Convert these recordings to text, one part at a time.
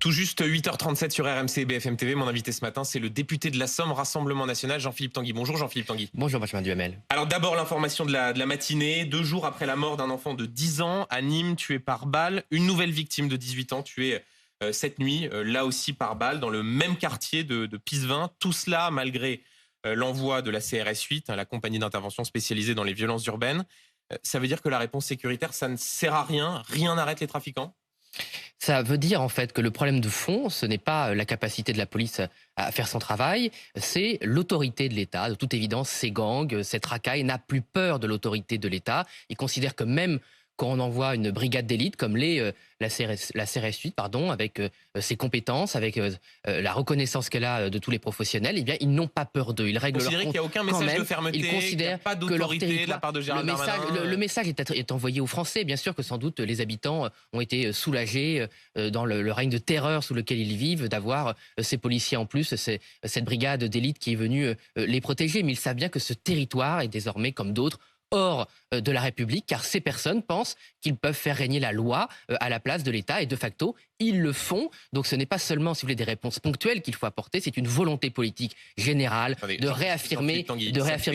Tout juste 8h37 sur RMC et BFM TV. Mon invité ce matin, c'est le député de la Somme, Rassemblement National, Jean-Philippe Tanguy. Bonjour Jean-Philippe Tanguy. Bonjour Benjamin Duhamel. Alors d'abord l'information de la matinée. 2 jours après la mort d'un enfant de 10 ans à Nîmes, tué par balle. Une nouvelle victime de 18 ans tuée cette nuit, là aussi par balle, dans le même quartier de Pisevin. Tout cela malgré l'envoi de la CRS 8, la compagnie d'intervention spécialisée dans les violences urbaines. Ça veut dire que la réponse sécuritaire, ça ne sert à rien. Rien n'arrête les trafiquants? Ça veut dire en fait que le problème de fond, ce n'est pas la capacité de la police à faire son travail, c'est l'autorité de l'État. De toute évidence, ces gangs, cette racaille n'a plus peur de l'autorité de l'État. Ils considèrent que même quand on envoie une brigade d'élite comme la CRS 8, avec ses compétences, avec la reconnaissance qu'elle a de tous les professionnels, eh bien, ils n'ont pas peur d'eux. Ils règlent leur compte. Qu'il n'y a aucun message de fermeté, ils considèrent pas d'autorité de la part de Gérald Darmanin. Le message est envoyé aux Français. Bien sûr que sans doute les habitants ont été soulagés dans le règne de terreur sous lequel ils vivent d'avoir ces policiers en plus, cette brigade d'élite qui est venue les protéger. Mais ils savent bien que ce territoire est désormais, comme d'autres, hors de la République, car ces personnes pensent qu'ils peuvent faire régner la loi à la place de l'État, et de facto, ils le font. Donc ce n'est pas seulement, si vous voulez, des réponses ponctuelles qu'il faut apporter, c'est une volonté politique générale de réaffirmer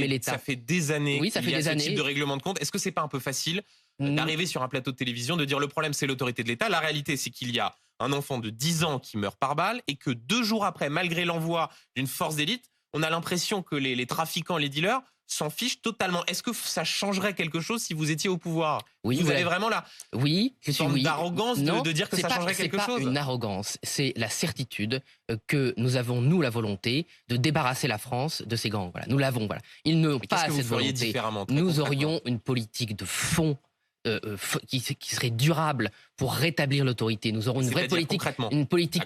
l'État. Ça fait des années qu'il y a ce type de règlement de compte. Est-ce que c'est pas un peu facile d'arriver sur un plateau de télévision, de dire le problème c'est l'autorité de l'État? La réalité, c'est qu'il y a un enfant de 10 ans qui meurt par balle, et que 2 jours après, malgré l'envoi d'une force d'élite, on a l'impression que les trafiquants, les dealers s'en fichent totalement. Est-ce que ça changerait quelque chose si vous étiez au pouvoir? Oui, vous avez vraiment là d'arrogance de dire que ça changerait quelque chose? C'est pas une arrogance, c'est la certitude que nous avons, nous, la volonté de débarrasser la France de ces gangs. Voilà, nous l'avons. Voilà. Ils n'ont pas cette volonté. Nous aurions une politique de fond qui serait durable pour rétablir l'autorité. Nous aurons une vraie politique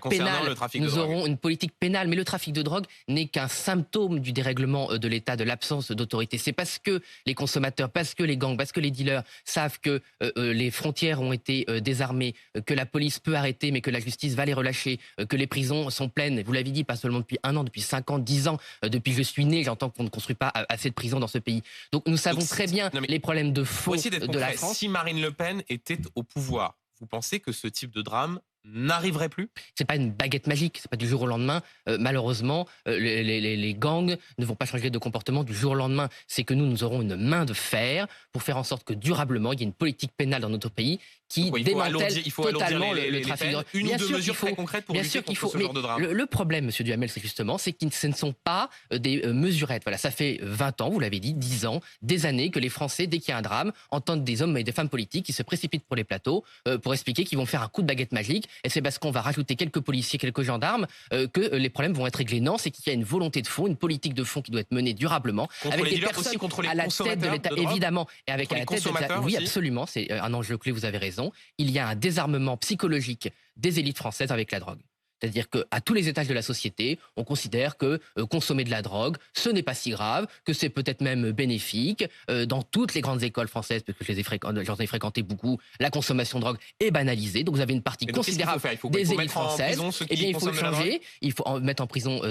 pénale. Nous aurons une politique pénale, mais le trafic de drogue n'est qu'un symptôme du dérèglement de l'État, de l'absence d'autorité. C'est parce que les consommateurs, parce que les gangs, parce que les dealers savent que les frontières ont été désarmées, que la police peut arrêter, mais que la justice va les relâcher, que les prisons sont pleines. Vous l'avez dit, pas seulement depuis 1 an, depuis 5 ans, 10 ans, depuis que je suis né, j'entends qu'on ne construit pas assez de prisons dans ce pays. Donc nous savons très bien les problèmes de fond de la France. Si Marine Le Pen était au pouvoir, vous pensez que ce type de drame n'arriverait plus? C'est pas une baguette magique, c'est pas du jour au lendemain. Malheureusement, les gangs ne vont pas changer de comportement du jour au lendemain. C'est que nous aurons une main de fer pour faire en sorte que durablement, il y ait une politique pénale dans notre pays qui démantèle totalement le trafic de drogue. Une ou deux mesures très concrètes pour lutter contre ce genre de drame. Le problème, Monsieur Duhamel, c'est justement, c'est que ce ne sont pas des mesurettes. Voilà, ça fait 20 ans, vous l'avez dit, 10 ans, des années que les Français, dès qu'il y a un drame, entendent des hommes et des femmes politiques qui se précipitent pour les plateaux pour expliquer qu'ils vont faire un coup de baguette magique. Et c'est parce qu'on va rajouter quelques policiers, quelques gendarmes que les problèmes vont être réglés. Non, c'est qu'il y a une volonté de fond, une politique de fond qui doit être menée durablement, avec des personnes à la tête de l'État, évidemment, et avec à la tête de l'État. Oui, absolument, c'est un enjeu clé. Vous avez raison. Il y a un désarmement psychologique des élites françaises avec la drogue. C'est-à-dire qu'à tous les étages de la société, on considère que consommer de la drogue, ce n'est pas si grave, que c'est peut-être même bénéfique. Dans toutes les grandes écoles françaises, parce que j'en ai fréquenté beaucoup, la consommation de drogue est banalisée. Donc vous avez une partie considérable des élites françaises. Eh bien, il faut le changer. Il faut en mettre en prison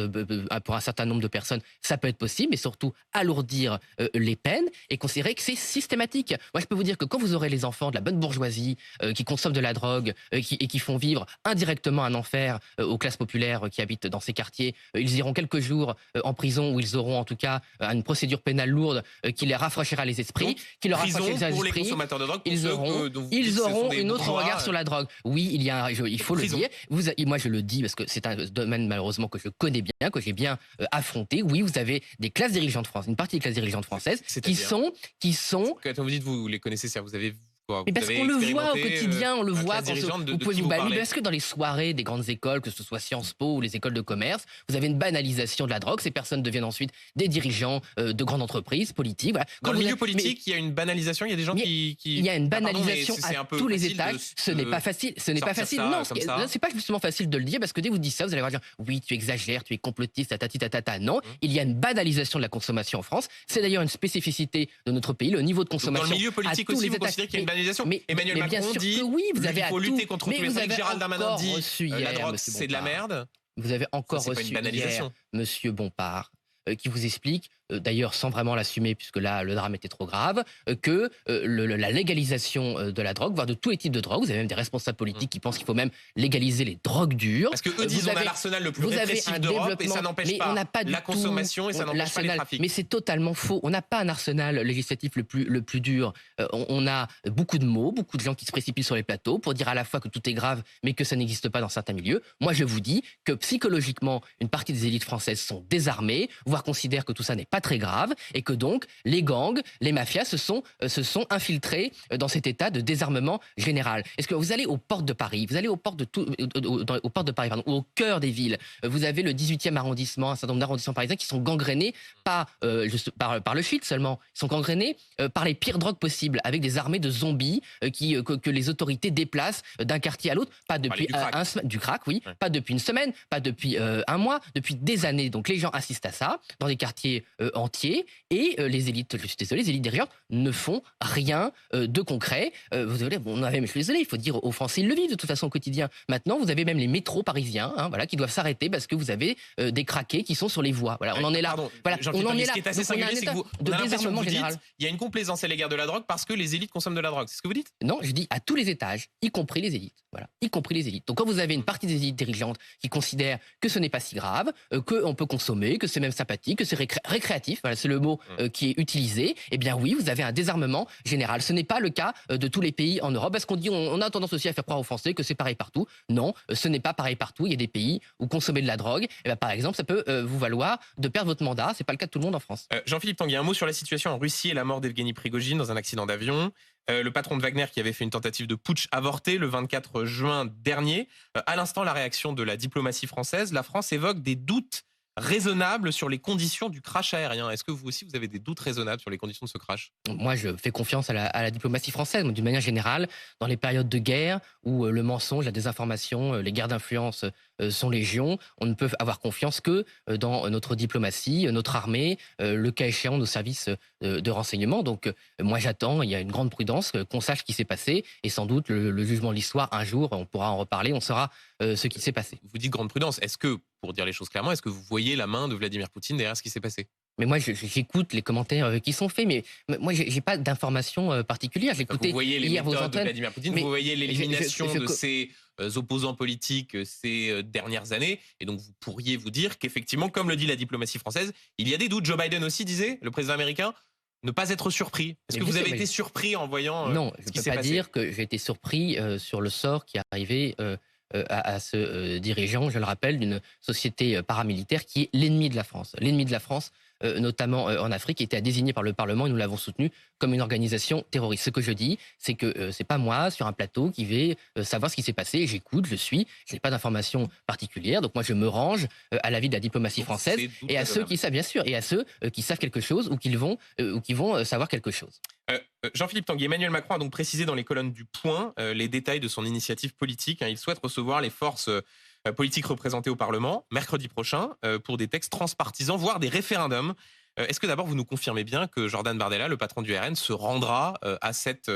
pour un certain nombre de personnes. Ça peut être possible, mais surtout alourdir les peines et considérer que c'est systématique. Moi, je peux vous dire que quand vous aurez les enfants de la bonne bourgeoisie qui consomment de la drogue et qui font vivre indirectement un enfer aux classes populaires qui habitent dans ces quartiers, ils iront quelques jours en prison, où ils auront en tout cas une procédure pénale lourde qui les rafraîchira les esprits, qui leur rafraîchira les esprits. Ils auront un autre regard sur la drogue. Oui, il faut le dire. Moi, je le dis parce que c'est un domaine malheureusement que je connais bien, que j'ai bien affronté. Oui, vous avez des classes dirigeantes françaises, une partie des classes dirigeantes françaises qui sont. Quand vous dites vous les connaissez, ça vous avez. Mais parce qu'on le voit au quotidien, on le voit quand vous pouvez vous balader. Parce que dans les soirées des grandes écoles, que ce soit Sciences Po ou les écoles de commerce, vous avez une banalisation de la drogue. Ces personnes deviennent ensuite des dirigeants de grandes entreprises politiques. Voilà. Dans le milieu politique, il y a une banalisation. Il y a des gens qui. Il y a une banalisation à tous les étages. Ce n'est pas facile. Ce n'est pas facile. Non, c'est pas justement facile de le dire parce que dès que vous dites ça, vous allez dire oui, tu exagères, tu es complotiste, tatata. Non, il y a une banalisation de la consommation en France. C'est d'ailleurs une spécificité de notre pays. Le niveau de consommation. Dans le milieu politique aussi, vous considérez qu'il y a une banalisation? Mais Emmanuel Macron dit qu'il faut lutter contre tous les trucs. Gérald Darmanin dit la drogue c'est de la merde. Vous avez encore reçu hier Monsieur Bompard qui vous explique d'ailleurs sans vraiment l'assumer, puisque là, le drame était trop grave, que la légalisation de la drogue, voire de tous les types de drogue, vous avez même des responsables politiques qui pensent qu'il faut même légaliser les drogues dures. Parce que eux disent on a l'arsenal le plus répressif d'Europe et ça n'empêche pas la consommation et ça n'empêche pas les trafics. Mais c'est totalement faux. On n'a pas un arsenal législatif le plus dur. On a beaucoup de mots, beaucoup de gens qui se précipitent sur les plateaux pour dire à la fois que tout est grave, mais que ça n'existe pas dans certains milieux. Moi, je vous dis que psychologiquement, une partie des élites françaises sont désarmées, voire considèrent que tout ça n'est pas très grave, et que donc les gangs, les mafias se sont infiltrés dans cet état de désarmement général. Est-ce que vous allez aux portes de Paris, vous allez aux portes de Paris, pardon, au cœur des villes, vous avez le 18e arrondissement, un certain nombre d'arrondissements parisiens qui sont gangrénés par le shit seulement, ils sont gangrénés par les pires drogues possibles, avec des armées de zombies que les autorités déplacent d'un quartier à l'autre, pas depuis du crack, oui, ouais. Pas depuis une semaine, pas depuis un mois, depuis des années. Donc les gens assistent à ça dans des quartiers entiers et les élites, je suis désolé, les élites dirigeantes ne font rien de concret. Vous savez, je suis désolé, il faut dire aux Français, ils le vivent de toute façon au quotidien. Maintenant, vous avez même les métros parisiens, voilà, qui doivent s'arrêter parce que vous avez des craqués qui sont sur les voies. Voilà, on en est là. Voilà, on en est là. Ce qui est assez singulier, c'est que on a l'impression que vous dites il y a une complaisance à l'égard de la drogue parce que les élites consomment de la drogue. C'est ce que vous dites? Non, je dis à tous les étages, y compris les élites. Voilà, y compris les élites. Donc quand vous avez une partie des élites dirigeantes qui considèrent que ce n'est pas si grave, qu'on peut consommer, que c'est même sympathique, que c'est récréatif, voilà, c'est le mot qui est utilisé, eh bien oui, vous avez un désarmement général. Ce n'est pas le cas de tous les pays en Europe, parce qu'on dit, on a tendance aussi à faire croire aux Français que c'est pareil partout. Non, ce n'est pas pareil partout. Il y a des pays où consommer de la drogue, eh bien, par exemple, ça peut vous valoir de perdre votre mandat. C'est pas le cas de tout le monde en France. Jean-Philippe Tanguy, un mot sur la situation en Russie et la mort d'Evgeny Prigojine dans un accident d'avion. Le patron de Wagner qui avait fait une tentative de putsch avorté le 24 juin dernier. À l'instant, la réaction de la diplomatie française. La France évoque des doutes raisonnables sur les conditions du crash aérien. Est-ce que vous aussi, vous avez des doutes raisonnables sur les conditions de ce crash? Moi, je fais confiance à la diplomatie française, d'une manière générale, dans les périodes de guerre où le mensonge, la désinformation, les guerres d'influence sont légion. On ne peut avoir confiance que dans notre diplomatie, notre armée, le cas échéant, nos services de renseignement. Donc, moi, j'attends, il y a une grande prudence, qu'on sache ce qui s'est passé et sans doute le jugement de l'histoire, un jour, on pourra en reparler, on saura ce qui s'est passé. Vous dites grande prudence. Est-ce que, pour dire les choses clairement, est-ce que vous voyez la main de Vladimir Poutine derrière ce qui s'est passé? Mais moi, j'écoute les commentaires qui sont faits, mais moi, j'ai pas d'informations particulières. Vous voyez les méthodes de Vladimir Poutine, vous voyez l'élimination de ses opposants politiques ces dernières années, et donc vous pourriez vous dire qu'effectivement, comme le dit la diplomatie française, il y a des doutes. Joe Biden aussi disait, le président américain, ne pas être surpris. Est-ce que vous avez été surpris en voyant non, ce qui s'est passé? Non, je ne peux pas dire que j'ai été surpris sur le sort qui est arrivé à ce dirigeant, je le rappelle, d'une société paramilitaire qui est l'ennemi de la France. L'ennemi de la France, notamment en Afrique, était désigné par le Parlement et nous l'avons soutenu comme une organisation terroriste. Ce que je dis, c'est que c'est pas moi sur un plateau qui vais savoir ce qui s'est passé. J'écoute, je n'ai pas d'informations particulières. Donc moi, je me range à l'avis de la diplomatie française et à ceux qui savent, bien sûr, et à ceux qui savent quelque chose ou qui vont savoir quelque chose. Jean-Philippe Tanguy, Emmanuel Macron a donc précisé dans les colonnes du Point les détails de son initiative politique. Il souhaite recevoir les forces politiques représentées au Parlement mercredi prochain pour des textes transpartisans, voire des référendums. Est-ce que d'abord vous nous confirmez bien que Jordan Bardella, le patron du RN, se rendra à cette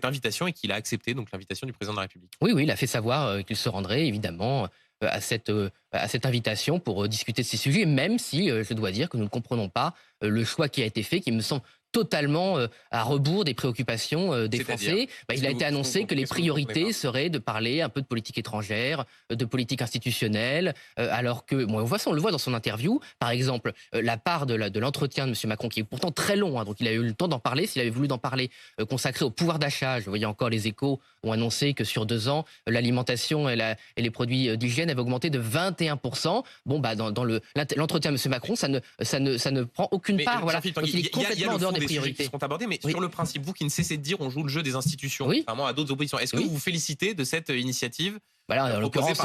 invitation et qu'il a accepté donc l'invitation du président de la République? Oui, il a fait savoir qu'il se rendrait évidemment à cette invitation pour discuter de ces sujets, même si je dois dire que nous ne comprenons pas le choix qui a été fait, qui me semble totalement à rebours des préoccupations des Français. Il a été annoncé que les priorités seraient de parler un peu de politique étrangère, de politique institutionnelle, alors que, bon, on le voit dans son interview, par exemple, la part de l'entretien de M. Macron, qui est pourtant très long, donc il a eu le temps d'en parler, s'il avait voulu d'en parler, consacré au pouvoir d'achat. Je voyais encore les Échos ont annoncé que sur 2 ans, l'alimentation et les produits d'hygiène avaient augmenté de 21%. Bon, dans l'entretien de M. Macron, ça ne prend aucune part. Voilà. Donc, il est complètement en dehors des priorités qui seront abordées, mais sur le principe, vous qui ne cessez de dire on joue le jeu des institutions, contrairement à d'autres oppositions, est-ce que vous vous félicitez de cette initiative en l'occurrence,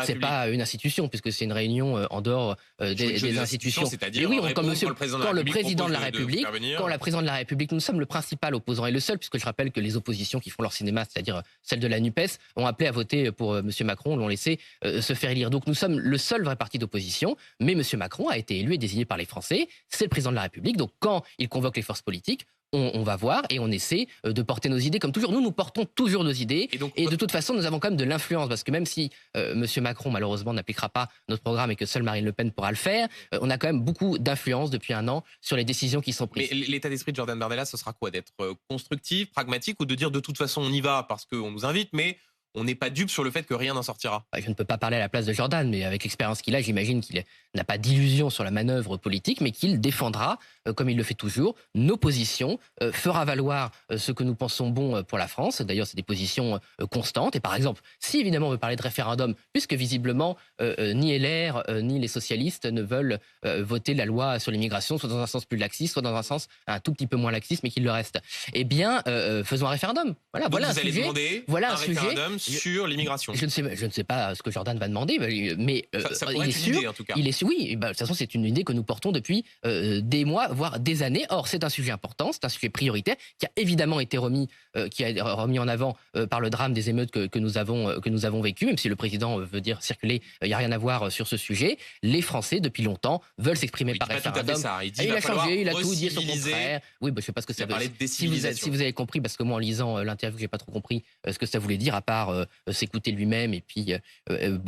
c'est pas une institution, puisque c'est une réunion en dehors des institutions. C'est-à-dire, quand le président de la République, quand la présidente de la République, nous sommes le principal opposant et le seul, puisque je rappelle que les oppositions qui font leur cinéma, c'est-à-dire celle de la NUPES, ont appelé à voter pour M. Macron, l'ont laissé se faire élire. Donc nous sommes le seul vrai parti d'opposition, mais M. Macron a été élu et désigné par les Français, c'est le président de la République, donc quand il convoque les forces politiques, on va voir et on essaie de porter nos idées comme toujours. Nous portons toujours nos idées. Et de toute façon, nous avons quand même de l'influence parce que même si M. Macron, malheureusement, n'appliquera pas notre programme et que seule Marine Le Pen pourra le faire, on a quand même beaucoup d'influence depuis un an sur les décisions qui sont prises. Mais l'état d'esprit de Jordan Bardella, ce sera quoi? D'être constructif, pragmatique, ou de dire de toute façon on y va parce qu'on nous invite, mais on n'est pas dupe sur le fait que rien n'en sortira? Je ne peux pas parler à la place de Jordan, mais avec l'expérience qu'il a, j'imagine qu'il n'a pas d'illusion sur la manœuvre politique, mais qu'il défendra, comme il le fait toujours, nos positions, fera valoir ce que nous pensons bon pour la France. D'ailleurs, c'est des positions constantes. Et par exemple, si évidemment on veut parler de référendum, puisque visiblement ni LR ni les socialistes ne veulent voter la loi sur l'immigration, soit dans un sens plus laxiste, soit dans un sens un tout petit peu moins laxiste, mais qu'il le reste, eh bien, faisons un référendum. Voilà, Donc voilà vous allez demander un référendum sur l'immigration. Je ne sais pas ce que Jordan va demander, mais ça pourrait être une idée, en tout cas. Oui, de toute façon, c'est une idée que nous portons depuis des mois, voire des années. Or, c'est un sujet important, c'est un sujet prioritaire qui a évidemment été remis en avant par le drame des émeutes que nous avons vécu, même si le président veut dire circuler, il n'y a rien à voir sur ce sujet. Les Français, depuis longtemps, veulent s'exprimer par référendum. Il a changé, il a tout dit son contraire. Oui, je ne sais pas ce que ça veut dire. Si vous avez compris, parce que moi, en lisant l'interview, j'ai pas trop compris ce que ça voulait dire, à part s'écouter lui-même et puis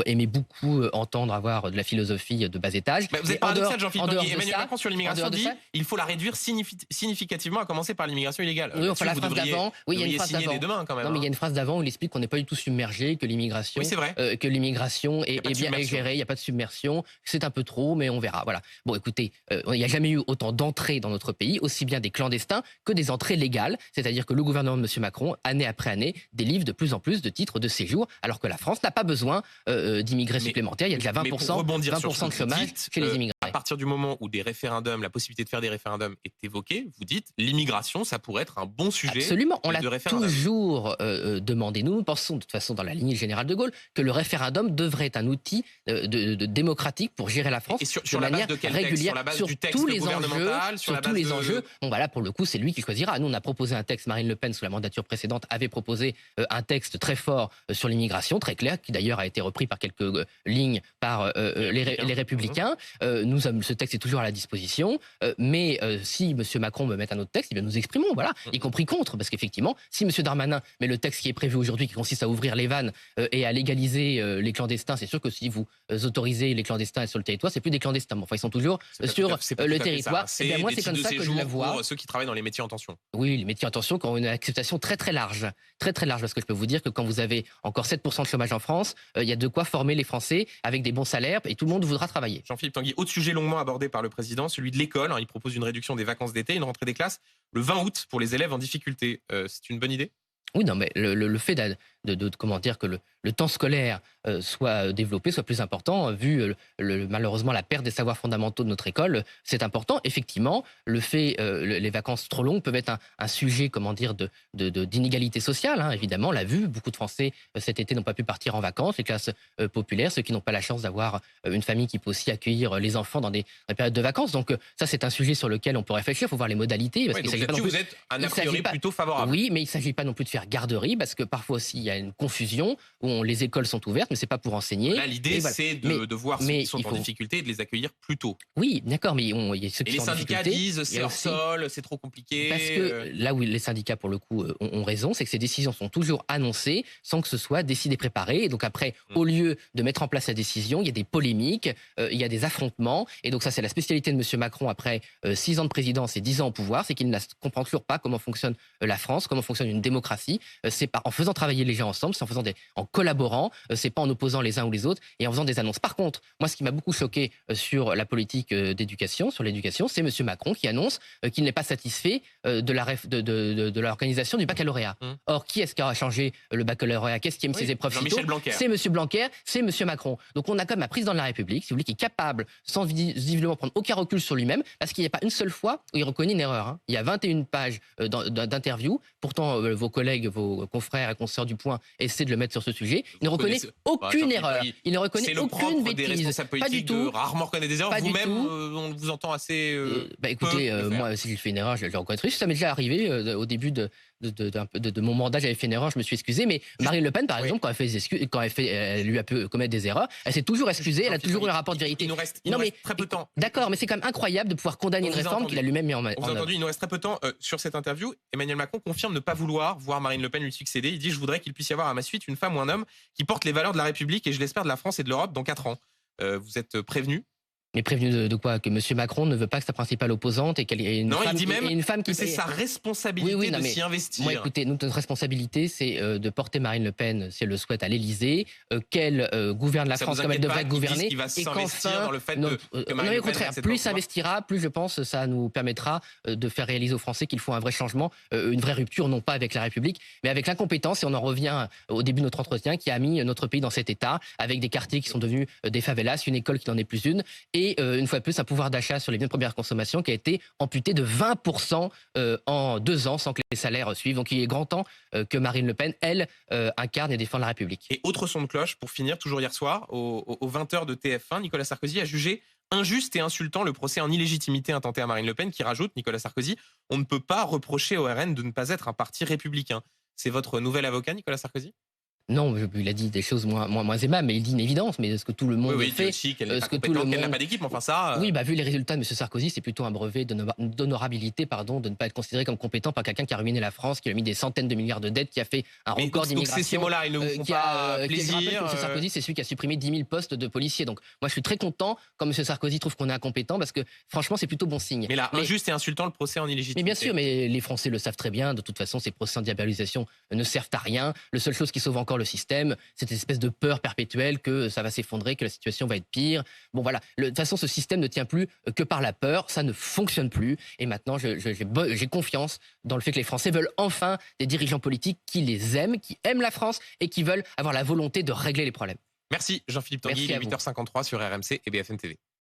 aimer beaucoup entendre avoir de la philosophie de bas étage. Vous êtes paradoxal, Jean-Philippe Tanguy. Emmanuel Macron sur l'immigration dit il faut la réduire significativement, à commencer par l'immigration illégale. Oui, enfin, la phrase d'avant. Oui, il y a une phrase d'avant. Demain, quand même, non, mais il y a une phrase d'avant où il explique qu'on n'est pas du tout submergé, que l'immigration, est bien gérée, il n'y a pas de submersion, c'est un peu trop, mais on verra. Voilà. Bon, écoutez, il n'y a jamais eu autant d'entrées dans notre pays, aussi bien des clandestins que des entrées légales. C'est-à-dire que le gouvernement de M. Macron, année après année, délivre de plus en plus de titres de séjour, alors que la France n'a pas besoin d'immigrés supplémentaires. Il y a déjà 20% de chômage chez les immigrés. À partir du moment où la possibilité de faire des référendums est évoquée, vous dites l'immigration, ça pourrait être un bon sujet. Absolument, on l'a toujours demandé. Nous pensons de toute façon dans la lignée du général de Gaulle que le référendum devrait être un outil de démocratique pour gérer la France de manière régulière. Sur la base du texte gouvernemental, sur tous les enjeux. Bon, voilà, pour le coup, c'est lui qui choisira. Nous, on a proposé un texte. Marine Le Pen, sous la mandature précédente, avait proposé un texte très fort sur l'immigration, très clair, qui d'ailleurs a été repris par quelques lignes par les Républicains. Ce texte est toujours à la disposition. Mais si M. Macron me met un autre texte, eh bien nous exprimons, voilà, y compris contre. Parce qu'effectivement, si M. Darmanin met le texte qui est prévu aujourd'hui, qui consiste à ouvrir les vannes et à légaliser les clandestins, c'est sûr que si vous autorisez les clandestins sur le territoire, c'est plus des clandestins. Enfin, ils sont toujours sur le territoire. C'est bien moi, c'est comme ça que je la vois. Pour ceux qui travaillent dans les métiers en tension. Oui, les métiers en tension qui ont une acceptation très très large. Très très large, parce que je peux vous dire que quand vous avez encore 7% de chômage en France, il y a de quoi former les Français avec des bons salaires et tout le monde voudra travailler. Jean-Philippe Tanguy, autre sujet longuement abordé par le président, celui de l'école. Il propose une réduction des vacances d'été, une rentrée des classes le 20 août pour les élèves en difficulté. C'est une bonne idée? Oui, non, mais le fait comment dire, que le temps scolaire soit développé, soit plus important, vu malheureusement la perte des savoirs fondamentaux de notre école, c'est important. Effectivement, les vacances trop longues peuvent être un sujet, comment dire, d'inégalité sociale. Hein, évidemment, on l'a vu, beaucoup de Français cet été n'ont pas pu partir en vacances, les classes populaires, ceux qui n'ont pas la chance d'avoir une famille qui peut aussi accueillir les enfants dans des périodes de vacances. Donc ça, c'est un sujet sur lequel on peut réfléchir, il faut voir les modalités. Parce vous êtes a priori plutôt favorable. Oui, mais il ne s'agit pas non plus de faire garderie, parce que parfois aussi il y a une confusion où les écoles sont ouvertes, mais c'est pas pour enseigner. Là, l'idée, c'est de voir ceux qui sont en difficulté et de les accueillir plus tôt. Oui, d'accord, mais il y a ceux qui sont en difficulté. Les syndicats disent c'est hors sol, c'est trop compliqué. Parce que là où les syndicats, pour le coup, ont raison, c'est que ces décisions sont toujours annoncées sans que ce soit décidé, préparé. Et donc après, au lieu de mettre en place la décision, il y a des polémiques, il y a des affrontements. Et donc ça, c'est la spécialité de M. Macron après 6 ans de présidence et 10 ans au pouvoir, c'est qu'il ne comprend toujours pas comment fonctionne la France, comment fonctionne une démocratie. C'est pas en faisant travailler les gens ensemble, c'est en collaborant, c'est pas en opposant les uns ou les autres et en faisant des annonces. Par contre, moi, ce qui m'a beaucoup choqué sur la politique d'éducation, sur l'éducation, c'est M. Macron qui annonce qu'il n'est pas satisfait de l'organisation du baccalauréat. Or, qui est-ce qui a changé le baccalauréat? Qu'est-ce qui aime ces épreuves si tôt? C'est M. Blanquer, c'est M. Macron. Donc on a quand même un président de la République, si vous voulez, qui est capable, sans visiblement prendre aucun recul sur lui-même, parce qu'il n'y a pas une seule fois où il reconnaît une erreur. Hein. Il y a 21 pages d'interviews. Pourtant, vos collègues, vos confrères et consoeurs du Point essaient de le mettre sur ce sujet. Il ne reconnaît aucune erreur. Il ne reconnaît aucune bêtise. Pas du tout. Rarement reconnaît des erreurs. Vous-même, on vous entend assez. Écoutez, moi, si je fais une erreur, je le reconnaîtrai. Ça m'est déjà arrivé au début de de mon mandat, j'avais fait une erreur, je me suis excusé. Mais Marine Le Pen, par exemple, elle lui a pu commettre des erreurs, elle s'est toujours excusée, elle a toujours eu un rapport de vérité. Il nous reste très peu de temps. D'accord, mais c'est quand même incroyable de pouvoir condamner une réforme qu'il a lui-même mis en œuvre. Il nous reste très peu de temps sur cette interview. Emmanuel Macron confirme ne pas vouloir voir Marine Le Pen lui succéder. Il dit: je voudrais qu'il puisse y avoir à ma suite une femme ou un homme qui porte les valeurs de la République et je l'espère de la France et de l'Europe dans 4 ans. Vous êtes prévenu? Mais prévenu de quoi? Que M. Macron ne veut pas que sa principale opposante et qu'elle ait une femme qui c'est sa responsabilité de s'y investir. Moi, écoutez, notre responsabilité, c'est de porter Marine Le Pen, si elle le souhaite, à l'Élysée, qu'elle gouverne la France comme elle devrait gouverner. Il va s'investir dans le fait que Marine Le Pen, au contraire, plus il s'investira, plus je pense ça nous permettra de faire réaliser aux Français qu'il faut un vrai changement, une vraie rupture, non pas avec la République, mais avec l'incompétence. Et on en revient au début de notre entretien, qui a mis notre pays dans cet état, avec des quartiers qui sont devenus des favelas, une école qui n'en est plus une, et une fois de plus un pouvoir d'achat sur les biens de première consommation qui a été amputé de 20% en 2 ans sans que les salaires suivent. Donc il est grand temps que Marine Le Pen, elle, incarne et défende la République. Et autre son de cloche, pour finir, toujours hier soir, aux 20h de TF1, Nicolas Sarkozy a jugé injuste et insultant le procès en illégitimité intenté à Marine Le Pen, qui rajoute, Nicolas Sarkozy: on ne peut pas reprocher au RN de ne pas être un parti républicain. C'est votre nouvel avocat, Nicolas Sarkozy? Non, il a dit des choses moins aimables, mais il dit une évidence. Mais ce que tout le monde fait, aussi qu'elle n'est pas compétente, qu'elle n'a pas d'équipe, enfin ça. Oui, vu les résultats de M. Sarkozy, c'est plutôt un brevet d'honorabilité, de ne pas être considéré comme compétent par quelqu'un qui a ruiné la France, qui a mis des centaines de milliards de dettes, qui a fait un record d'immigration. Ces mots-là, ils ne vous font pas plaisir. Je rappelle que M. Sarkozy, c'est celui qui a supprimé 10 000 postes de policiers. Donc moi, je suis très content quand M. Sarkozy trouve qu'on est incompétent, parce que franchement, c'est plutôt bon signe. Mais là, injuste et insultant le procès en illégitimité. Mais bien sûr, mais les Français le savent très bien. De toute façon, ces procès en diabolisation ne servent à rien. La seule chose qui sauve encore le système, cette espèce de peur perpétuelle que ça va s'effondrer, que la situation va être pire. Bon voilà, de toute façon, ce système ne tient plus que par la peur, ça ne fonctionne plus. Et maintenant, j'ai confiance dans le fait que les Français veulent enfin des dirigeants politiques qui les aiment, qui aiment la France et qui veulent avoir la volonté de régler les problèmes. Merci Jean-Philippe Tanguy, il est 8h53 sur RMC et BFM TV.